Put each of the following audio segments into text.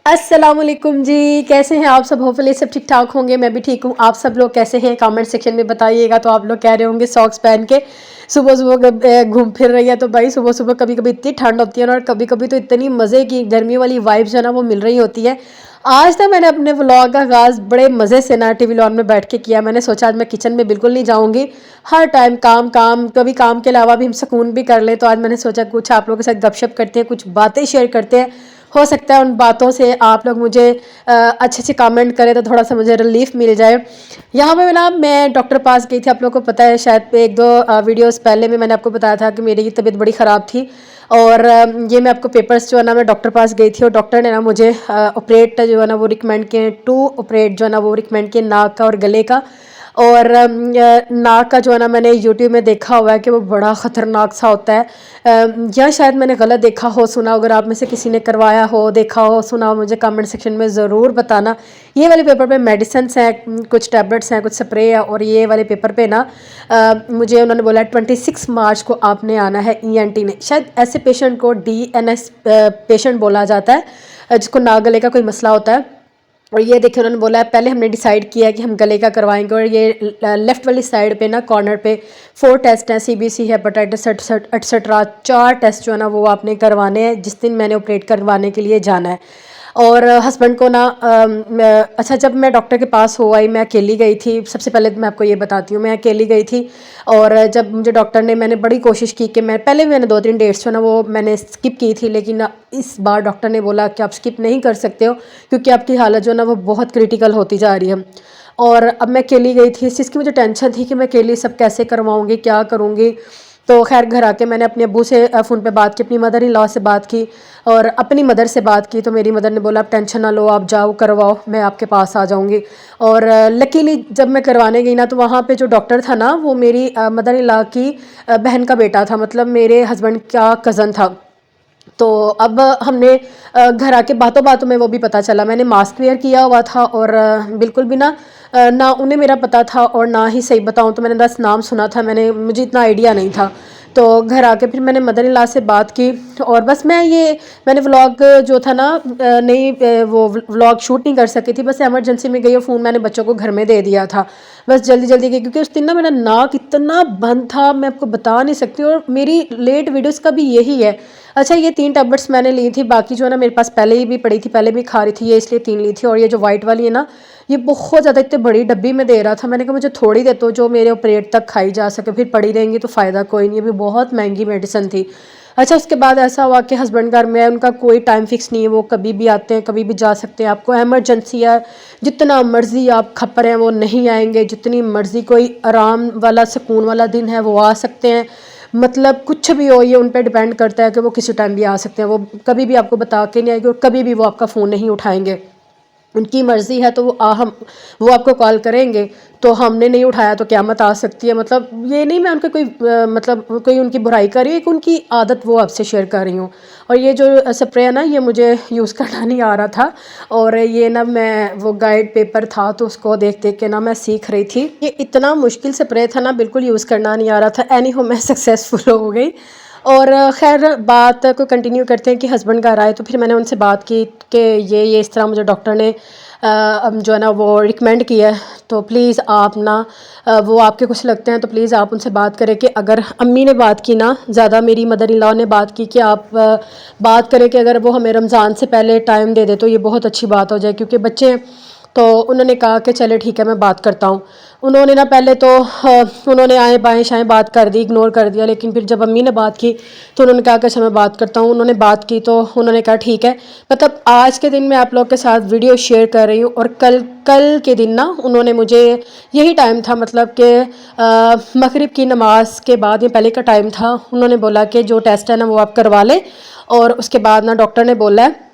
अस्सलामुअलैकुम जी, कैसे हैं आप सब। होपफुली सब ठीक ठाक होंगे। मैं भी ठीक हूँ। आप सब लोग कैसे हैं कमेंट सेक्शन में बताइएगा। तो आप लोग कह रहे होंगे सॉक्स पहन के सुबह सुबह घूम फिर रही है। तो भाई सुबह सुबह कभी कभी इतनी ठंड होती है ना, और कभी कभी तो इतनी मज़े की गर्मी वाली वाइब्स है ना वो मिल रही होती है। आज ना मैंने अपने व्लॉग का आगाज़ बड़े मज़े से ना टीवी लॉन में बैठ के किया। मैंने सोचा आज मैं किचन में बिल्कुल नहीं जाऊँगी। हर टाइम काम काम, कभी काम के अलावा भी हम सुकून भी कर लें। तो आज मैंने सोचा कुछ आप लोगों के साथ गपशप करते हैं, कुछ बातें शेयर करते हैं। हो सकता है उन बातों से आप लोग मुझे अच्छे से कमेंट करें तो थोड़ा सा मुझे रिलीफ मिल जाए। यहाँ पे ना मैं डॉक्टर पास गई थी। आप लोगों को पता है शायद एक दो वीडियोस पहले में मैंने आपको बताया था कि मेरी तबीयत बड़ी ख़राब थी। और ये मैं आपको पेपर्स जो है ना मैं डॉक्टर पास गई थी, और डॉक्टर ने ना मुझे ऑपरेट जो है ना वो रिकमेंड किए, 2 ऑपरेट जो है ना वो रिकमेंड किए, नाक का और गले का। और नाक का जो है ना मैंने यूट्यूब में देखा हुआ है कि वो बड़ा ख़तरनाक सा होता है। या शायद मैंने गलत देखा हो, सुना। अगर आप में से किसी ने करवाया हो, देखा हो, सुना हो, मुझे कमेंट सेक्शन में ज़रूर बताना। ये वाले पेपर पे मेडिसिन्स हैं, कुछ टैबलेट्स हैं, कुछ स्प्रे है। और ये वाले पेपर पे ना मुझे उन्होंने बोला 26 मार्च को आपने आना है। ईएनटी ने शायद ऐसे पेशेंट को डीएनएस पेशेंट बोला जाता है, जिसको नाक गले का कोई मसला होता है। और ये देखिए उन्होंने बोला है पहले हमने डिसाइड किया है कि हम गले का करवाएंगे। और ये लेफ़्ट वाली साइड पे ना कॉर्नर पे 4 टेस्ट हैं, सीबीसी, हेपेटाइटिस एटसेट्रा। 4 टेस्ट जो है ना वो आपने करवाने हैं जिस दिन मैंने ऑपरेट करवाने के लिए जाना है। और हस्बैंड को ना अच्छा, जब मैं डॉक्टर के पास हो आई, मैं अकेली गई थी। सबसे पहले तो मैं आपको ये बताती हूँ, मैं अकेली गई थी। और जब मुझे डॉक्टर ने, मैंने बड़ी कोशिश की कि मैं पहले भी मैंने 2-3 डेट्स जो है ना वो मैंने स्किप की थी, लेकिन इस बार डॉक्टर ने बोला कि आप स्किप नहीं कर सकते हो क्योंकि आपकी हालत जो है ना वो बहुत क्रिटिकल होती जा रही है। और अब मैं अकेली गई थी। इस चीज़ की मुझे टेंशन थी कि मैं अकेली सब कैसे करवाऊँगी, क्या करूँगी। तो खैर घर आके मैंने अपने अब्बू से फ़ोन पे बात की, अपनी मदर इन लॉ से बात की और अपनी मदर से बात की। तो मेरी मदर ने बोला आप टेंशन ना लो, आप जाओ करवाओ, मैं आपके पास आ जाऊँगी। और लकीली जब मैं करवाने गई ना तो वहाँ पे जो डॉक्टर था ना वो मेरी मदर इन लॉ की बहन का बेटा था, मतलब मेरे हस्बैंड का कज़न था। तो अब हमने घर आके बातों बातों में वो भी पता चला। मैंने मास्क वेयर किया हुआ था और बिल्कुल भी ना ना उन्हें मेरा पता था और ना ही, सही बताऊँ तो मैंने बस नाम सुना था, मुझे इतना आइडिया नहीं था। तो घर आके फिर मैंने मदर इन लॉ से बात की और बस मैंने व्लॉग जो था ना नहीं वो व्लॉग शूट नहीं कर सकी थी। बस इमरजेंसी में गई और फ़ोन मैंने बच्चों को घर में दे दिया था। बस जल्दी जल्दी गई क्योंकि उस दिन ना मेरा नाक इतना बंद था, मैं आपको बता नहीं सकती। और मेरी लेट वीडियोस का भी यही है। अच्छा, ये 3 टैबलेट्स मैंने ली थी, बाकी जो है ना मेरे पास पहले ही भी पड़ी थी, पहले भी खा रही थी, ये इसलिए 3 ली थी। और ये जो वाइट वाली है ना, ये बहुत ज़्यादा इतनी बड़ी डब्बी में दे रहा था। मैंने कहा मुझे थोड़ी दे दो जो मेरे ऑपरेट तक खाई जा सके, फिर पड़ी रहेंगी तो फ़ायदा कोई नहीं। अभी बहुत महंगी मेडिसिन थी। अच्छा, उसके बाद ऐसा हुआ कि हस्बैंड घर में है, उनका कोई टाइम फिक्स नहीं है, वो कभी भी आते हैं, कभी भी जा सकते हैं। आपको एमरजेंसी है, जितना मर्ज़ी आप खप रहे हैं वो नहीं आएंगे, जितनी मर्ज़ी कोई आराम वाला सुकून वाला दिन है वो आ सकते हैं। मतलब कुछ भी हो, ये उन पे डिपेंड करता है कि वो किसी टाइम भी आ सकते हैं। वो कभी भी आपको बता के नहीं आएंगे और कभी भी वो आपका फ़ोन नहीं उठाएंगे। उनकी मर्ज़ी है तो वो आपको कॉल करेंगे। तो हमने नहीं उठाया तो क़यामत आ सकती है। मतलब ये नहीं मैं उनके कोई मतलब कोई उनकी बुराई कर रही हूँ, एक उनकी आदत वो आपसे शेयर कर रही हूँ। और ये जो स्प्रे है ना ये मुझे यूज़ करना नहीं आ रहा था। और ये ना मैं वो गाइड पेपर था तो उसको देख देख के ना मैं सीख रही थी। ये इतना मुश्किल स्प्रे था ना, बिल्कुल यूज़ करना नहीं आ रहा था। एनी हो मैं सक्सेसफुल हो गई। और खैर बात को कंटिन्यू करते हैं कि हस्बैंड घर आए तो फिर मैंने उनसे बात की कि ये इस तरह मुझे डॉक्टर ने अब जो है ना वो रिकमेंड किया है। तो प्लीज़ आप ना वो आपके कुछ लगते हैं तो प्लीज़ आप उनसे बात करें कि अगर अम्मी ने बात की ना, ज़्यादा मेरी मदर इन लॉ ने बात की कि आप बात करें कि अगर वो हमें रमज़ान से पहले टाइम दे दे तो ये बहुत अच्छी बात हो जाए क्योंकि बच्चे। तो उन्होंने कहा कि चले ठीक है मैं बात करता हूँ। उन्होंने ना पहले तो उन्होंने आए बाएँ शाएँ बात कर दी, इग्नोर कर दिया। लेकिन फिर जब अम्मी ने बात की तो उन्होंने कहा कि अच्छा मैं बात करता हूँ। उन्होंने बात की तो उन्होंने कहा ठीक है। मतलब आज के दिन मैं आप लोग के साथ वीडियो शेयर कर रही हूँ और कल कल के दिन ना उन्होंने मुझे, यही टाइम था मतलब कि मगरिब की नमाज के बाद या पहले का टाइम था। उन्होंने बोला कि जो टेस्ट है ना वो आप करवा लें। और उसके बाद ना डॉक्टर ने बोला है,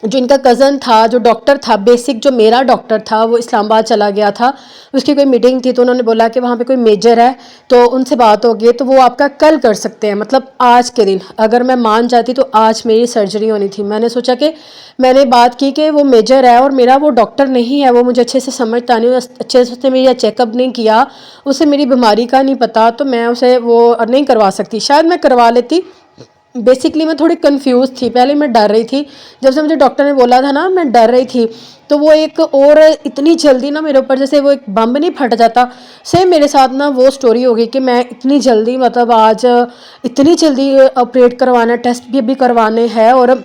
जो इनका कज़न था जो डॉक्टर था, बेसिक जो मेरा डॉक्टर था वो इस्लामाबाद चला गया था, उसकी कोई मीटिंग थी। तो उन्होंने बोला कि वहाँ पे कोई मेजर है तो उनसे बात होगी तो वो आपका कल कर सकते हैं, मतलब आज के दिन। अगर मैं मान जाती तो आज मेरी सर्जरी होनी थी। मैंने सोचा कि मैंने बात की कि वो मेजर है और मेरा वो डॉक्टर नहीं है, वो मुझे अच्छे से समझता नहीं, अच्छे से उसने मेरा चेकअप नहीं किया, उसे मेरी बीमारी का नहीं पता, तो मैं उसे वो नहीं करवा सकती। शायद मैं करवा लेती बेसिकली मैं थोड़ी कंफ्यूज थी, पहले मैं डर रही थी। जब से मुझे डॉक्टर ने बोला था ना, मैं डर रही थी। तो वो एक और इतनी जल्दी ना मेरे ऊपर जैसे वो एक बम नहीं फट जाता, सेम मेरे साथ ना वो स्टोरी हो गई कि मैं इतनी जल्दी, मतलब आज इतनी जल्दी ऑपरेट करवाना, टेस्ट भी करवाने हैं, और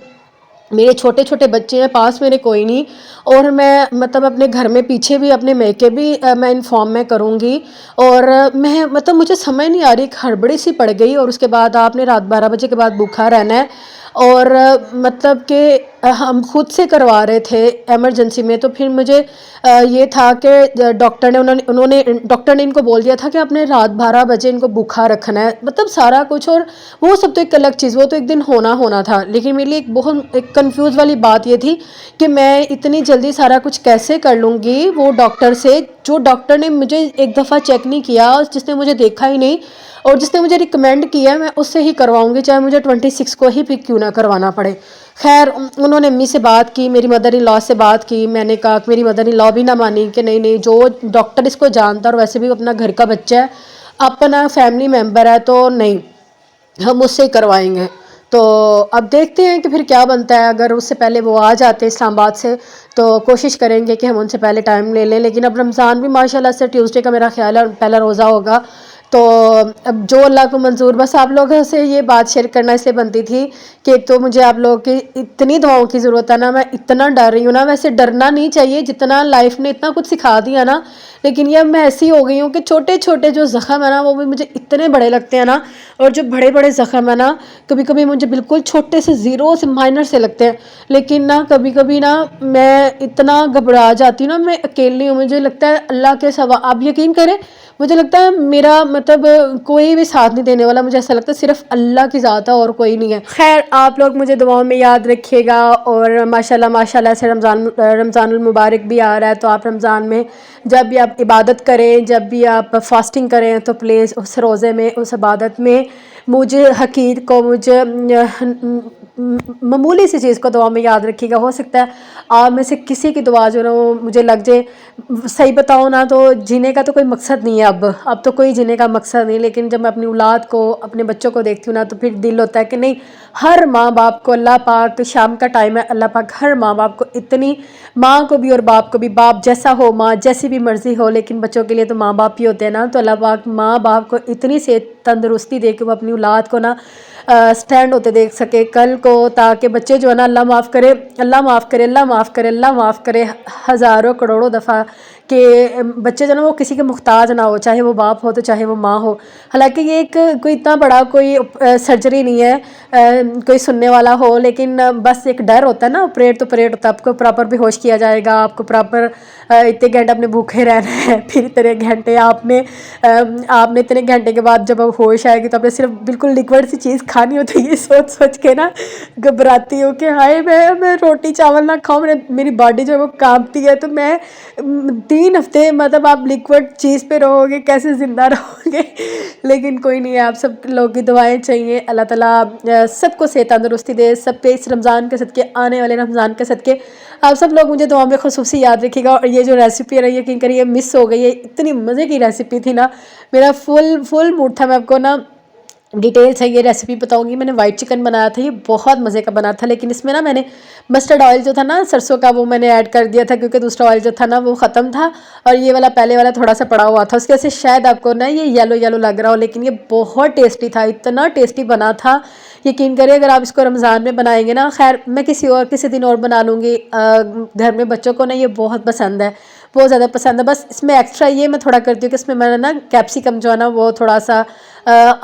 मेरे छोटे छोटे बच्चे हैं, पास मेरे कोई नहीं। और मैं मतलब अपने घर में पीछे भी अपने मैके भी मैं इन्फॉर्म में करूँगी। और मैं मतलब मुझे समझ नहीं आ रही, एक हड़बड़ी सी पड़ गई। और उसके बाद आपने रात 12 बजे के बाद भूखा रहना है। और मतलब कि हम खुद से करवा रहे थे इमरजेंसी में। तो फिर मुझे ये था कि डॉक्टर ने उन्होंने डॉक्टर ने इनको बोल दिया था कि आपने रात 12 बजे इनको भूखा रखना है, मतलब सारा कुछ। और वो सब तो एक अलग चीज़, वो तो एक दिन होना था। लेकिन मेरे लिए एक बहुत एक कंफ्यूज वाली बात ये थी कि मैं इतनी जल्दी सारा कुछ कैसे कर लूँगी वो डॉक्टर से, जो डॉक्टर ने मुझे एक दफ़ा चेक नहीं किया, जिसने मुझे देखा ही नहीं, और जिसने मुझे रिकमेंड किया मैं उससे ही करवाऊंगी, चाहे मुझे 26 को ही क्यों ना करवाना पड़े। खैर उन्होंने अम्मी से बात की, मेरी मदर इन लॉ से बात की। मैंने कहा कि मेरी मदर इन लॉ भी ना मानी कि नहीं नहीं, जो डॉक्टर इसको जानता और वैसे भी अपना घर का बच्चा है, अपना फैमिली मेम्बर है, तो नहीं, हम उससे ही करवाएंगे। तो अब देखते हैं कि फिर क्या बनता है। अगर उससे पहले वो आ जाते हैं इस्लामाबाद से, तो कोशिश करेंगे कि हम उनसे पहले टाइम ले लें। लेकिन अब रमज़ान भी माशाल्लाह से ट्यूसडे का मेरा ख्याल है पहला रोज़ा होगा। तो अब जो अल्लाह को मंजूर, बस आप लोगों से ये बात शेयर करना इसलिए बनती थी कि एक तो मुझे आप लोगों की इतनी दुआओं की ज़रूरत है ना, मैं इतना डर रही हूँ ना। वैसे डरना नहीं चाहिए, जितना लाइफ ने इतना कुछ सिखा दिया ना, लेकिन ये मैं ऐसी हो गई हूँ कि छोटे छोटे जो ज़ख्म है ना, वो भी मुझे इतने बड़े लगते हैं ना। और जो बड़े बड़े ज़ख्म है ना, कभी कभी मुझे बिल्कुल छोटे से ज़ीरो से माइनर से लगते हैं। लेकिन ना कभी कभी ना मैं इतना घबरा जाती हूँ ना, मैं अकेली हूँ, मुझे लगता है अल्लाह के सिवा, आप यकीन करें, मुझे लगता है मेरा मतलब कोई भी साथ नहीं देने वाला। मुझे ऐसा लगता है सिर्फ अल्लाह की ज़ात है और कोई नहीं है। खैर आप लोग मुझे दुआओं में याद रखिएगा। और माशाल्लाह माशाल्लाह से रमज़ानुल मुबारक भी आ रहा है। तो आप रमज़ान में जब भी आप इबादत करें, जब भी आप फास्टिंग करें, तो प्लीज़ उस रोज़े में, उस इबादत में मुझे हकीर को, मुझे मामूली सी चीज़ को दुआ में याद रखिएगा। हो सकता है आप में से किसी की दुआ जो ना वो मुझे लग जाए। सही बताओ ना, तो जीने का तो कोई मकसद नहीं है अब तो कोई जीने का मकसद नहीं। लेकिन जब मैं अपनी औलाद को, अपने बच्चों को देखती हूँ ना, तो फिर दिल होता है कि नहीं, हर माँ बाप को अल्लाह पाक, शाम का टाइम है, अल्लाह पाक हर माँ बाप को, इतनी माँ को भी और बाप को भी, बाप जैसा हो, माँ जैसी भी मर्जी हो, लेकिन बच्चों के लिए तो माँ बाप ही होते हैं ना। तो अल्लाह पाक माँ बाप को इतनी से तंदुरुस्ती दे के वो अपनी औलाद को ना स्टैंड होते देख सके कल को, ताकि बच्चे जो है ना, अल्लाह माफ़ करे, अल्लाह माफ़ करे, अल्लाह माफ़ करे, अल्लाह माफ़ करे, हज़ारों करोड़ों दफ़ा कि बच्चे जो ना वो किसी के मुख्ताज ना हो, चाहे वो बाप हो तो चाहे वो माँ हो। हालांकि ये एक कोई इतना बड़ा कोई सर्जरी नहीं है कोई सुनने वाला हो, लेकिन बस एक डर होता है ना, ऑपरेट तो ऑपरेट होता है, आपको प्रॉपर बेहोश किया जाएगा, आपको प्रॉपर इतने घंटे अपने भूखे रहना है, फिर इतने घंटे आपने इतने घंटे के बाद जब होश आएगी तो आपने सिर्फ बिल्कुल लिक्विड सी चीज़ खानी होती है। ये सोच सोच के ना घबराती हूँ कि हाय मैं रोटी चावल ना खाऊँ, मेरी बॉडी जो है वो कांपती है। तो मैं 3 हफ्ते मतलब आप लिक्विड चीज़ पे रहोगे, कैसे ज़िंदा रहोगे। लेकिन कोई नहीं है, आप सब लोगों की दुआएं चाहिए। अल्लाह ताला सबको सेहत तंदुरुस्ती दे, सब पे इस रमज़ान के सदके, आने वाले रमज़ान के सदके आप सब लोग मुझे दुआ में खुसूसी याद रखिएगा। और ये जो रेसिपी है, यकीन करिए मिस हो गई है, इतनी मज़े की रेसिपी थी ना, मेरा फुल मूड था। मैं आपको ना डिटेल से ये रेसिपी बताऊंगी। मैंने वाइट चिकन बनाया था, ये बहुत मज़े का बना था। लेकिन इसमें ना मैंने मस्टर्ड ऑयल जो था ना, सरसों का, वो मैंने ऐड कर दिया था, क्योंकि दूसरा ऑयल जो था ना वो ख़त्म था, और ये वाला पहले वाला थोड़ा सा पड़ा हुआ था। उसकी वजह से शायद आपको ना ये येलो येलो लग रहा हो, लेकिन ये बहुत टेस्टी था, इतना टेस्टी बना था। यकीन करिए अगर आप इसको रमज़ान में बनाएंगे ना, खैर मैं किसी दिन और बना लूँगी। घर में बच्चों को ना ये बहुत पसंद है, बहुत ज़्यादा पसंद है। बस इसमें एक्स्ट्रा ये मैं थोड़ा करती हूँ कि इसमें मैंने ना कैप्सिकम जो है ना वो थोड़ा सा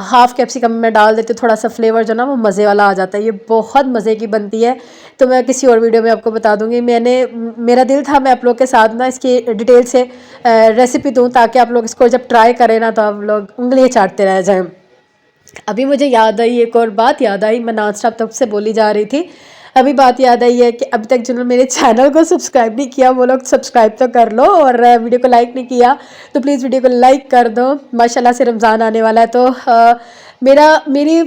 हाफ़ कैप्सिकम में डाल देती हूँ, थोड़ा सा फ्लेवर जो ना वो मज़े वाला आ जाता है। ये बहुत मज़े की बनती है। तो मैं किसी और वीडियो में आपको बता दूँगी। मेरा दिल था मैं आप लोग के साथ ना इसकी डिटेल से रेसिपी दूँ, ताकि आप लोग इसको जब ट्राई करें ना, तो आप लोग उंगलियाँ चाटते रह जाएँ। अभी मुझे याद आई, एक और बात याद आई, मैं नॉन स्टॉप तब से बोली जा रही थी। अभी बात याद आई है कि अभी तक जिन्होंने मेरे चैनल को सब्सक्राइब नहीं किया, वो लोग सब्सक्राइब तो कर लो, और वीडियो को लाइक नहीं किया तो प्लीज़ वीडियो को लाइक कर दो। माशाल्लाह से रमज़ान आने वाला है, तो मेरी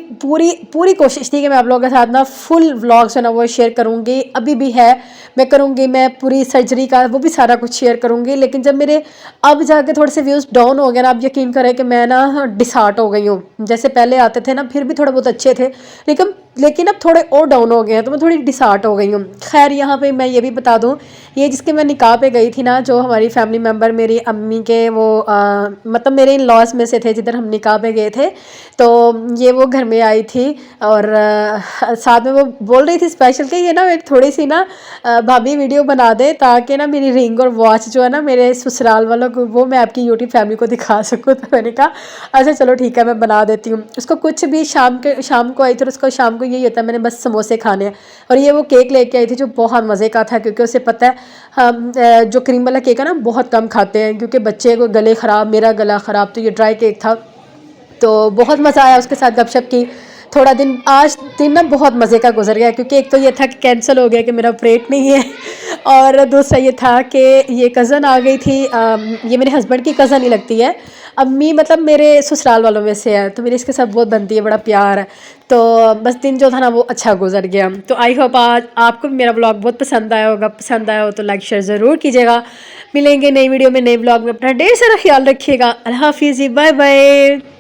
पूरी कोशिश थी कि मैं आप लोगों के साथ ना फुल व्लॉग्स है ना वो शेयर करूँगी। अभी भी है, मैं करूँगी, मैं पूरी सर्जरी का वो भी सारा कुछ शेयर करूँगी। लेकिन जब मेरे अब जाके थोड़े से व्यूज़ डाउन हो गए ना, आप यकीन करें कि मैं ना डिसहार्ट हो गई हूँ। जैसे पहले आते थे ना, फिर भी थोड़े बहुत अच्छे थे, लेकिन लेकिन अब थोड़े और डाउन हो गए हैं, तो मैं थोड़ी डिसहार्ट हो गई हूँ। खैर यहाँ पे मैं ये भी बता दूँ, ये जिसके मैं निकाह पे गई थी ना, जो हमारी फैमिली मेम्बर मेरी अम्मी के वो मतलब मेरे इन लॉज में से थे, जिधर हम निकाह पे गए थे। तो ये वो घर में आई थी और साथ में वो बोल रही थी स्पेशल कि ये ना एक थोड़ी सी ना भाभी वीडियो बना दे, ताकि ना मेरी रिंग और वॉच जो है ना मेरे ससुराल वालों को, वो मैं आपकी यूट्यूब फैमिली को दिखा सकूँ। तो मैंने कहा अच्छा चलो ठीक है, मैं बना देती हूँ। उसको कुछ भी शाम को आई थी और उसको शाम को यही होता है, मैंने बस समोसे खाने हैं। और ये वो केक लेके आई थी जो बहुत मज़े का था, क्योंकि उसे पता है हम जो क्रीम वाला केक है ना बहुत कम खाते हैं, क्योंकि बच्चे को गले ख़राब, मेरा गला ख़राब, तो ये ड्राई केक था। तो बहुत मज़ा आया उसके साथ गपशप की। थोड़ा दिन आज दिन ना बहुत मज़े का गुजर गया, क्योंकि एक तो ये था कि कैंसिल हो गया कि मेरा ऑपरेट नहीं है, और दूसरा ये था कि ये कज़न आ गई थी। ये मेरे हस्बैंड की कज़न ही लगती है। अम्मी मतलब मेरे ससुराल वालों में से है, तो मेरी इसके साथ बहुत बनती है, बड़ा प्यार है। तो बस दिन जो था ना वो अच्छा गुजर गया। तो आई होप आज आपको भी मेरा व्लॉग बहुत पसंद आया होगा। पसंद आया हो तो लाइक शेयर ज़रूर कीजिएगा। मिलेंगे नई वीडियो में, नए व्लॉग में। अपना ढेर सारा ख्याल रखिएगा। अल्लाह हाफिज़, बाय बाय।